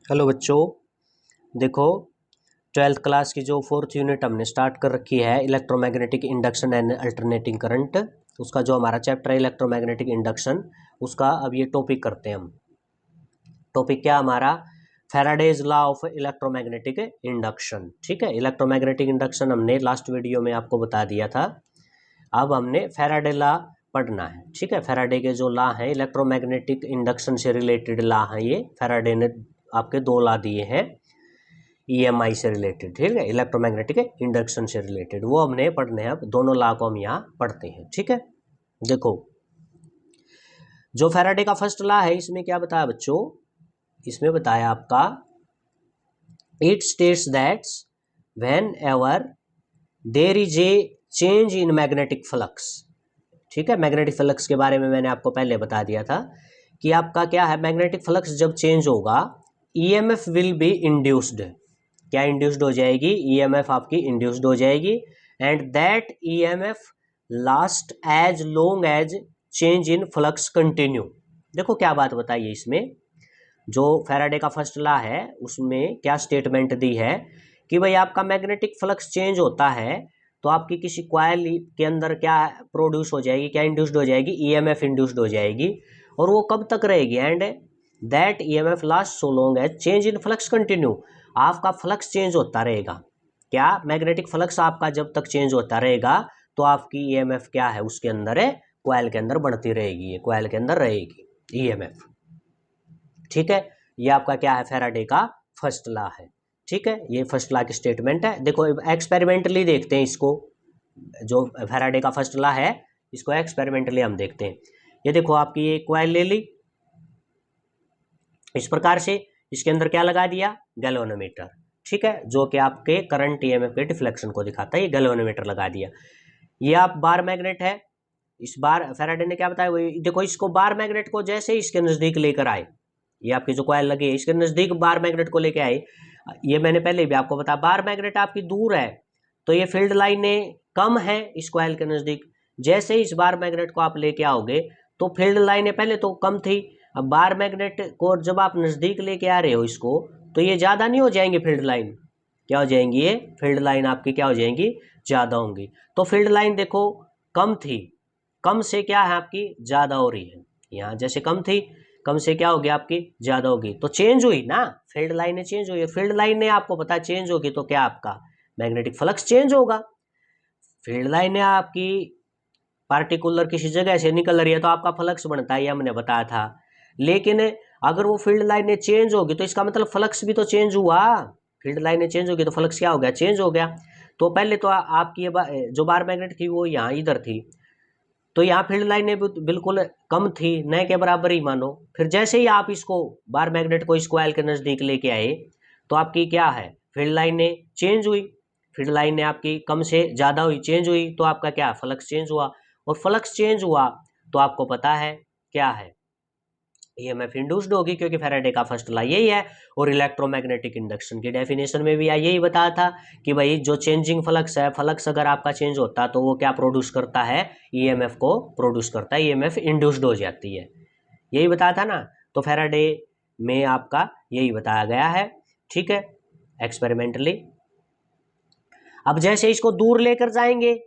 Hello बच्चों, देखो 12th class की जो 4th यूनिट हमने स्टार्ट कर रखी है electromagnetic induction and alternating current. उसका जो हमारा चैप्टर है इलेक्ट्रोमैग्नेटिक इंडक्शन, उसका अब ये टॉपिक करते हैं हम। टॉपिक क्या हमारा? Faraday's law of electromagnetic induction. ठीक है, इलेक्ट्रोमैग्नेटिक इंडक्शन हमने लास्ट वीडियो में आपको बता दिया था। अब हमने फैराडे लॉ पढ़ना है। ठीक है, फैराडे के जो लॉ हैं इलेक्ट्रोमैग्नेटिक इंडक्शन से रिलेटेड लॉ हैं, ये फैराडे ने आपके दो लॉ दिए हैं ईएमआई से रिलेटेड। ठीक है, इलेक्ट्रोमैग्नेटिक इंडक्शन से रिलेटेड वो हमने पढ़ने हैं। अब दोनों लॉ को हम यहाँ पढ़ते हैं। ठीक है, देखो जो फैराडे का फर्स्ट लॉ है इसमें क्या बताया बच्चों? इसमें बताया आपका it states that whenever there is a change in magnetic flux. ठीक है, मैग्नेटिक फ्लक्स के बारे में मैंने आपको पहले बता दिया था कि आपका क्या है, मैग्नेटिक फ्लक्स जब चेंज होगा ईएमएफ विल बी इंड्यूस्ड। क्या इंड्यूस्ड हो जाएगी? ईएमएफ आपकी इंड्यूस्ड हो जाएगी। And that EMF last as long as change in flux continue. देखो क्या बात बताइए इसमें, जो फैराडे का फर्स्ट लॉ है उसमें क्या स्टेटमेंट दी है कि भाई आपका मैग्नेटिक फ्लक्स चेंज होता है तो आपकी किसी कॉइल के अंदर क्या प्रोड्यूस हो जाएगी, क्या इंड्यूस्ड हो जाएगी? ईएमएफ इंड्यूस्ड हो जाएगी। और वो कब तक रहेगी? And that EMF last so long as change in flux continue. आपका फ्लक्स चेंज होता रहेगा। क्या? मैग्नेटिक फ्लक्स आपका जब तक चेंज होता रहेगा तो आपकी ईएमएफ क्या है उसके अंदर है, कॉइल के अंदर बढ़ती रहेगी, ये कॉइल के अंदर रहेगी ईएमएफ। ठीक है, ये आपका क्या है, फैराडे का फर्स्ट लॉ है। ठीक है, ये फर्स्ट लॉ की स्टेटमेंट है। देखो एक्सपेरिमेंटली देखते हैं इसको, जो फैराडे का फर्स्ट लॉ है इसको एक्सपेरिमेंटली हम देखते हैं। ये देखो आपकी ये कॉइल ले ली इस प्रकार से, इसके अंदर क्या लगा दिया? गैल्वेनोमीटर। ठीक है, जो कि आपके करंट ईएमएफ के डिफ्लेक्शन को दिखाता है, ये गैल्वेनोमीटर लगा दिया। ये आप बार मैग्नेट है, इस बार फैराडे ने क्या बताया, देखो इसको बार मैग्नेट को जैसे इसके नजदीक लेकर आए, ये आपकी जो कॉइल लगी है इसके नजदीक बार मैग्नेट को लेके आए। ये मैंने पहले भी आपको बताया, बार मैग्नेट आपकी दूर है तो ये फील्ड लाइनें कम है इस कॉइल के नजदीक। जैसे इस बार मैग्नेट को आप लेके आओगे तो फील्ड लाइनें पहले तो कम थी, अब बार मैग्नेट को जब आप नजदीक लेके आ रहे हो इसको तो ये ज्यादा नहीं हो जाएंगे फील्ड लाइन, क्या हो जाएंगी? ये फील्ड लाइन आपकी क्या हो जाएंगी? ज्यादा होंगी। तो फील्ड लाइन देखो कम थी, कम से क्या है आपकी ज्यादा हो रही है। यहाँ जैसे कम थी, कम से क्या होगी आपकी ज्यादा होगी, तो चेंज हुई ना, फील्ड लाइनें चेंज हुई। फील्ड लाइनें आपको पता चेंज होगी तो क्या आपका मैग्नेटिक फ्लक्स चेंज होगा। फील्ड लाइनें आपकी पार्टिकुलर किसी जगह से निकल रही है तो आपका फ्लक्स बनता है, ये हमने बताया था। लेकिन अगर वो फील्ड लाइनें चेंज होगी तो इसका मतलब फ्लक्स भी तो चेंज हुआ। फील्ड लाइनें चेंज होगी तो फ्लक्स क्या हो गया? चेंज हो गया। तो पहले तो आपकी ये जो बार मैग्नेट थी वो यहाँ इधर थी, तो यहाँ फील्ड लाइनें बिल्कुल कम थी, न के बराबर ही मानो। फिर जैसे ही आप इसको बार मैग्नेट को इस कॉइल के नजदीक लेके आए तो आपकी क्या है, फील्ड लाइनें चेंज हुई। फील्ड लाइनें आपकी कम से ज्यादा हुई, चेंज हुई, तो आपका क्या, फ्लक्स चेंज हुआ। और फ्लक्स चेंज हुआ तो आपको पता है क्या है, ईएमएफ इंड्यूस्ड होगी, क्योंकि फैराडे का फर्स्ट लॉ यही है। और इलेक्ट्रोमैग्नेटिक इंडक्शन की डेफिनेशन में भी यही बताया था कि भाई जो चेंजिंग फ्लक्स है, फ्लक्स अगर आपका चेंज होता है तो वो क्या प्रोड्यूस करता है? ईएमएफ को प्रोड्यूस करता है, ईएमएफ इंड्यूस्ड हो जाती है। यही बताया था ना, तो फैराडे में आपका यही बताया गया है। ठीक है, एक्सपेरिमेंटली। अब जैसे इसको दूर लेकर जाएंगे,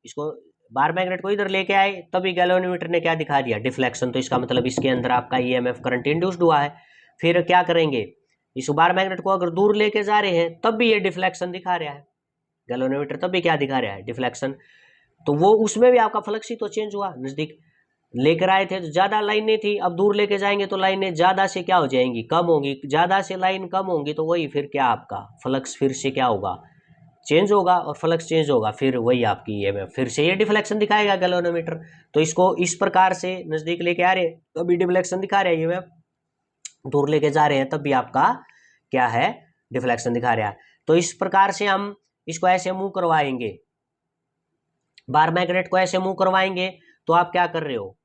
इसको बार मैग्नेट को इधर लेके आए, तभी गैल्वेनोमीटर ने क्या दिखा दिया? डिफ्लेक्शन। तो इसका मतलब इसके अंदर आपका ईएमएफ करंट इंड्यूस्ड हुआ है। फिर क्या करेंगे, इस बार मैग्नेट को अगर दूर लेके जा रहे हैं तब भी ये डिफ्लेक्शन दिखा रहा है, गैल्वेनोमीटर तब भी क्या दिखा रहा है? डिफ्लेक्शन। तो वो उसमें भी आपका फ्लक्स ही तो चेंज हुआ। नजदीक लेकर आए थे तो ज्यादा लाइनें थी, अब दूर लेके जाएंगे तो लाइनें ज्यादा से क्या हो जाएंगी? कम होंगी। ज्यादा से लाइन कम होंगी तो वही फिर क्या आपका फ्लक्स फिर से क्या होगा? चेंज होगा। और फ्लक्स चेंज होगा फिर वही आपकी ईएमएफ फिर से ये डिफ्लेक्शन दिखाएगा गैल्वेनोमीटर। तो इसको इस प्रकार से नजदीक लेके आ रहे हैं तो अभी डिफ्लेक्शन दिखा रहे हैं ईएमएफ, दूर लेके जा रहे हैं तब भी आपका क्या है? डिफ्लेक्शन दिखा रहा है। तो इस प्रकार से हम इसको ऐसे मूव करवाएंगे, बार मैग्नेट को ऐसे मूव करवाएंगे तो आप क्या कर रहे हो,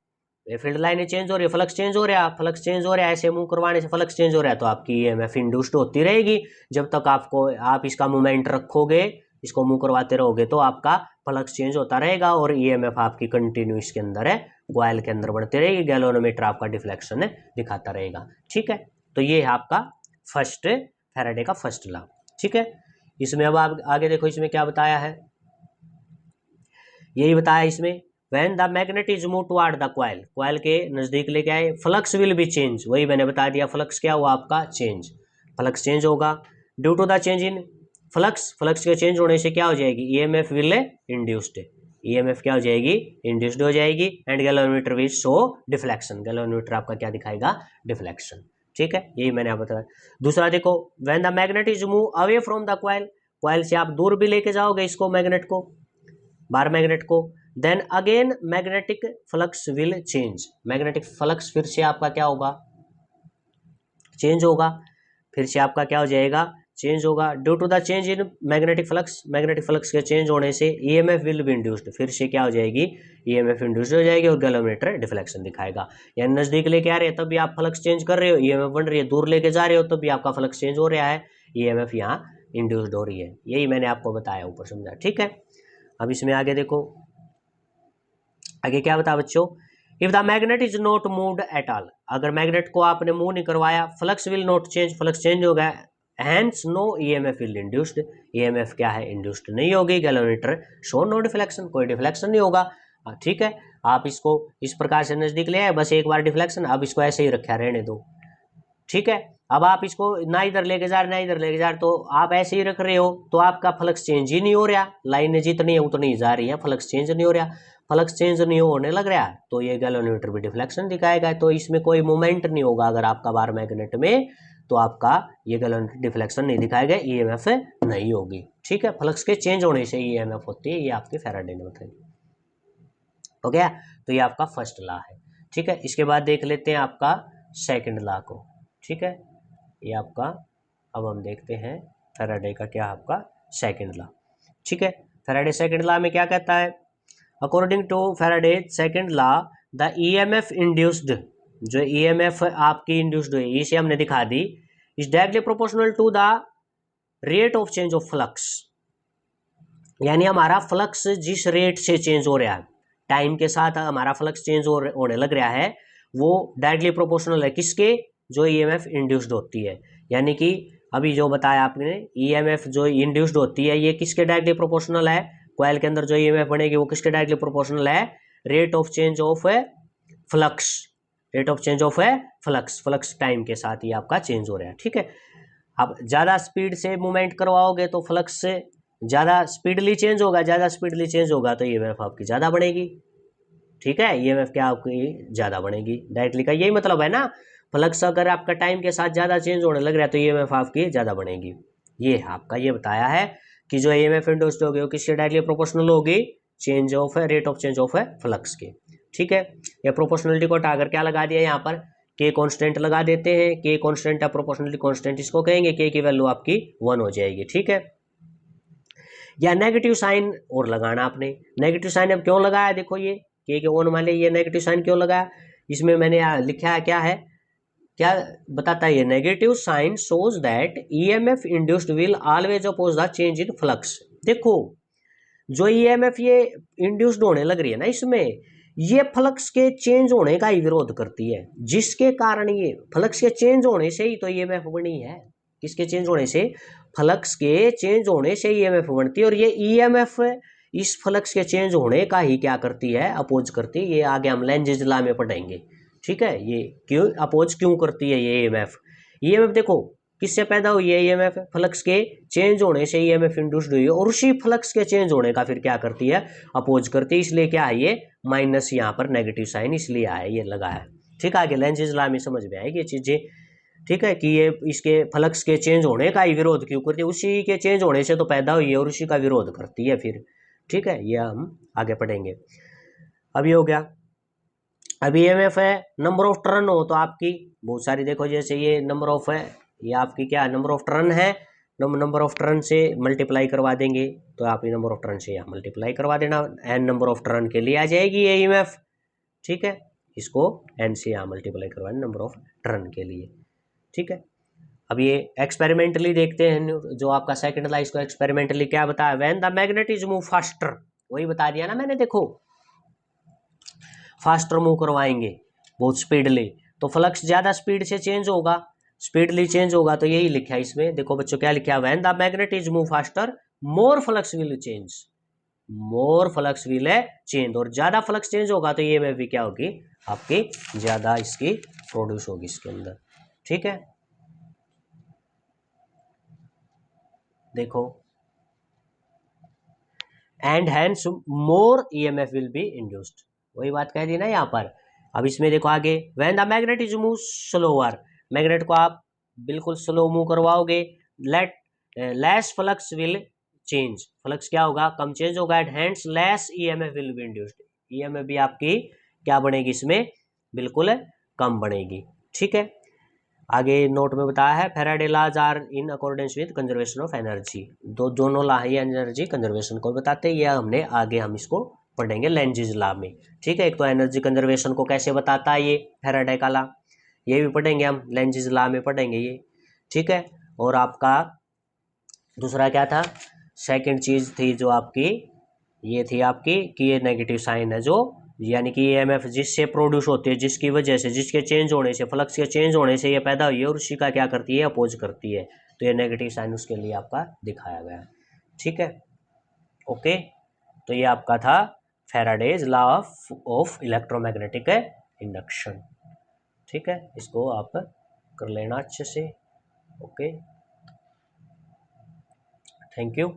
फील्ड लाइनें चेंज हो रही है, फ्लक्स चेंज हो रहा है, फ्लक्स चेंज हो रहा है, ऐसे मूव करवाने से फ्लक्स चेंज हो रहा है तो आपकी ईएमएफ इंड्यूस्ड होती रहेगी। जब तक आप इसका मूवमेंट रखोगे, इसको मूव करवाते रहोगे तो आपका फ्लक्स चेंज होता रहेगा और ईएमएफ आपकी कंटिन्यू इसके अंदर है, कॉइल के अंदर बढ़ती रहेगी, गैल्वेनोमीटर आपका डिफ्लेक्शन दिखाता रहेगा। ठीक है, तो ये है आपका फर्स्ट फैराडे का फर्स्ट लॉ। ठीक है, इसमें अब आप आगे देखो, इसमें क्या बताया है, यही बताया इसमें, when the magnet is move toward the coil, coil के नजदीक लेके आए, फ्लक्स विल बी चेंज, वही मैंने बता दिया, फ्लक्स क्या हुआ आपका चेंज, फ्लक्स चेंज होगा। Due to the change in flux, flux के चेंज होने से क्या हो जाएगी, ईएमएफ विल इंड्यूस्ड, ईएमएफ क्या हो जाएगी, इंड्यूस्ड हो जाएगी। And galvanometer will show deflection, galvanometer आपका क्या दिखाएगा, डिफ्लेक्शन। ठीक है, यही मैंने आपको बताया। दूसरा देखो, when the magnet is move away from the coil, coil से आप दूर भी लेके जाओगे इसको, मैग्नेट को, बार मैग्नेट को, then again magnetic flux will change, magnetic flux फिर से आपका क्या होगा, चेंज होगा, फिर से आपका क्या हो जाएगा, चेंज होगा। Due to the change in magnetic flux, magnetic flux के चेंज होने से ईएमएफ विल बी इंड्यूस्ड, फिर से क्या हो जाएगी, ईएमएफ इंड्यूस्ड हो जाएगी और गैल्वेनोमीटर डिफ्लेक्शन दिखाएगा। यानी नजदीक लेके आ रहे हैं तब भी आप फ्लक्स चेंज कर रहे हो, ईएमएफ बन रही है, दूर लेके जा रहे हो तब भी आपका फ्लक्स चेंज हो रहा है, ईएमएफ यहाँ इंड्यूस्ड हो रही है। यही मैंने आपको बताया, ऊपर समझा। ठीक है, अब इसमें आगे देखो, आगे क्या बता बच्चों, if the magnet is not moved at all, अगर मैग्नेट को आपने मूव नहीं करवाया, flux will not change, flux change हो गया, hence no EMF will induced, EMF क्या है, इंड्यूस्ड नहीं होगी, गैल्वेनोमीटर शो नो डिफ्लेक्शन, कोई डिफ्लेक्शन नहीं होगा। ठीक है, आप इसको इस प्रकार से नजदीक ले आए, बस एक बार डिफ्लेक्शन, अब इसको ऐसे ही रखा रहने दो। ठीक है, अब आप इसको ना इधर लेके जा रहे ना इधर लेके जा रहे, तो आप ऐसे ही रख रहे हो तो आपका फ्लक्स चेंज ही नहीं हो रहा, लाइनें जितनी है उतनी जा रही है, फ्लक्स चेंज नहीं हो रहा, फ्लक्स चेंज नहीं होने लग रहा तो ये गैल्वेनोमीटर भी डिफ्लेक्शन दिखाएगा, तो इसमें कोई मूवमेंट नहीं होगा अगर आपका बार मैग्नेट में, तो आपका ये गैल्वेनोमीटर डिफ्लेक्शन नहीं दिखाएगा, ईएमएफ नहीं होगी। ठीक है, फ्लक्स के चेंज होने से ईएमएफ होती है, ये आपकी फैराडे ने बताई। हो गया, तो ये आपका फर्स्ट लॉ है। ठीक है, इसके बाद देख लेते हैं आपका सेकंड लॉ को। ठीक है, ये आपका, अब हम देखते हैं फैराडे का क्या आपका सेकंड लॉ। ठीक है, फैराडे सेकंड लॉ में क्या कहता है, according to Faraday second law, the EMF induced, जो ईएमएफ आपकी इंड्यूस्ड हुई इसे हमने दिखा दी, is directly proportional to the rate of change of flux, यानी हमारा फ्लक्स जिस रेट से चेंज हो रहा है, टाइम के साथ हमारा फ्लक्स चेंज होने लग रहा है, वो डायरेक्टली प्रोपोर्शनल है किसके, जो ईएमएफ इंड्यूस्ड होती है। यानी कि अभी जो बताया आपने, ईएमएफ जो इंड्यूस्ड होती है ये किसके डायरेक्टली प्रोपोर्शनल है, कॉइल के अंदर जो ईएमएफ बनेगी वो किसके डायरेक्टली प्रोपोर्शनल है, rate of change of flux, rate of change of flux, flux time के साथ ही आपका चेंज हो रहा है। ठीक है, अब ज़्यादा स्पीड से मूवमेंट करवाओगे तो फ्लक्स से ज़्यादा स्पीडली चेंज होगा, ज़्यादा स्पीडली चेंज होगा तो ईएमएफ आपकी ज़्यादा बढ़ेगी। ठीक है, ईएमएफ क्या आपकी ज़्यादा बढ़ेगी, डायरेक्टली का यही मतलब है ना, फ्लक्स अगर आपका टाइम के साथ ज़्यादा चेंज होने लग रहा है तो ईएमएफ आपकी ज़्यादा बढ़ेगी। ये आपका ये बताया है कि जो ईएमएफ इंड्यूस्ड होगी वो किसके डायरेक्टली प्रोपोर्शनल होगी, change of rate of change of flux के। ठीक है, ये प्रोपोर्शनलिटी को हटाकर क्या लगा दिया यहाँ पर, के कॉन्स्टेंट लगा देते हैं, के कॉन्स्टेंट है, प्रोपोर्शनलिटी कॉन्स्टेंट इसको कहेंगे, के की वैल्यू आपकी 1 हो जाएगी। ठीक है, या नेगेटिव साइन और लगाना आपने, नेगेटिव साइन अब क्यों लगाया, देखो ये के 1 मान लिया, ये नेगेटिव साइन क्यों लगाया, इसमें मैंने लिखा है क्या है, क्या बताता है ये, negative sign shows that EMF induced will always oppose the change in flux. देखो जो ईएमएफ ये इंड्यूस्ड होने लग रही है ना, इसमें ये फ्लक्स के चेंज होने का ही विरोध करती है, जिसके कारण ये फ्लक्स के चेंज होने से ही तो ईएमएफ बनी है, किसके चेंज होने से, फ्लक्स के चेंज होने से ईएमएफ बनती है, और ये ईएमएफ इस फ्लक्स के चेंज होने का ही क्या करती है, अपोज करती है। ये आगे हम लेंजेज लॉ में पढ़ेंगे। ठीक है, ये क्यों अपोज क्यों करती है ये ईएमएफ, ईएमएफ देखो किससे पैदा हुई है, ईएमएफ फ्लक्स के चेंज होने से ईएमएफ इंड्यूस्ड हुई है, और उसी फ्लक्स के चेंज होने का फिर क्या करती है, अपोज करती है, इसलिए क्या है ये माइनस यहाँ पर नेगेटिव साइन इसलिए आया, ये लगा है। ठीक है, आगे लेंजेज लॉ में समझ में आएगी ये चीजें। ठीक है, कि ये इसके फ्लक्स के चेंज होने का ही विरोध क्यों करती है, उसी के चेंज होने से तो पैदा हुई है और उसी का विरोध करती है फिर। ठीक है, ये हम आगे पढ़ेंगे। अभी हो गया, अभी ईएमएफ है, नंबर ऑफ टर्न हो तो आपकी बहुत सारी, देखो जैसे ये नंबर ऑफ है, ये आपकी क्या नंबर ऑफ टर्न है, नंबर ऑफ टर्न से मल्टीप्लाई करवा देंगे तो आप ये नंबर ऑफ टर्न से यहाँ मल्टीप्लाई करवा देना, एन नंबर ऑफ टर्न के लिए आ जाएगी ये ईएमएफ। ठीक है, इसको एन से यहाँ मल्टीप्लाई करवा देना नंबर ऑफ टर्न के लिए। ठीक है, अब ये एक्सपेरिमेंटली देखते हैं, जो आपका सेकंड ला, इसको एक्सपेरिमेंटली क्या बताया, when the magnet is move faster, वही बता दिया ना मैंने, देखो फास्टर मूव करवाएंगे बहुत स्पीडली तो फ्लक्स ज़्यादा स्पीड से चेंज होगा, स्पीडली चेंज होगा तो यही लिखा है इसमें, देखो बच्चों क्या लिखा है, when the magnet is move faster more flux will change, more flux will change, और ज्यादा फ्लक्स चेंज होगा तो ये में भी क्या होगी आपकी ज्यादा इसकी प्रोड्यूस होगी इसके अंदर। ठीक है, देखो and hence more EMF will be induced, वही बात कह दी ना यहाँ पर। अब इसमें देखो आगे, when the magnet is move slower, magnet को आप बिल्कुल स्लो मूव करवाओगे, let less flux will change, flux क्या होगा कम चेंज होगा, and hence less EMF will be induced, EMF भी आपकी क्या बनेगी इसमें बिल्कुल कम बनेगी। ठीक है, आगे नोट में बताया है Faraday laws are in accordance with conservation of energy, दोनों लॉ ही एनर्जी कंजर्वेशन को बताते हैं, ये हमने आगे हम इसको पढ़ेंगे लेंजिज लॉ में। ठीक है, एक तो एनर्जी कंजर्वेशन को कैसे बताता है ये फैराडे का लॉ, ये भी पढ़ेंगे हम लेंजिज लॉ में पढ़ेंगे ये। ठीक है, और आपका दूसरा क्या था, सेकंड चीज थी जो आपकी ये थी आपकी कि ये नेगेटिव साइन है जो, यानी कि ईएमएफ जिससे प्रोड्यूस होती है, जिसकी वजह से, जिसके चेंज होने से, फ्लक्स के चेंज होने से ये पैदा हुई है और उसी का क्या करती है अपोज करती है, तो ये नेगेटिव साइन उसके लिए आपका दिखाया गया है। ठीक है, ओके, तो ये आपका था Faraday's law of electromagnetic induction. ठीक है, इसको आप कर लेना अच्छे से। Okay, thank you.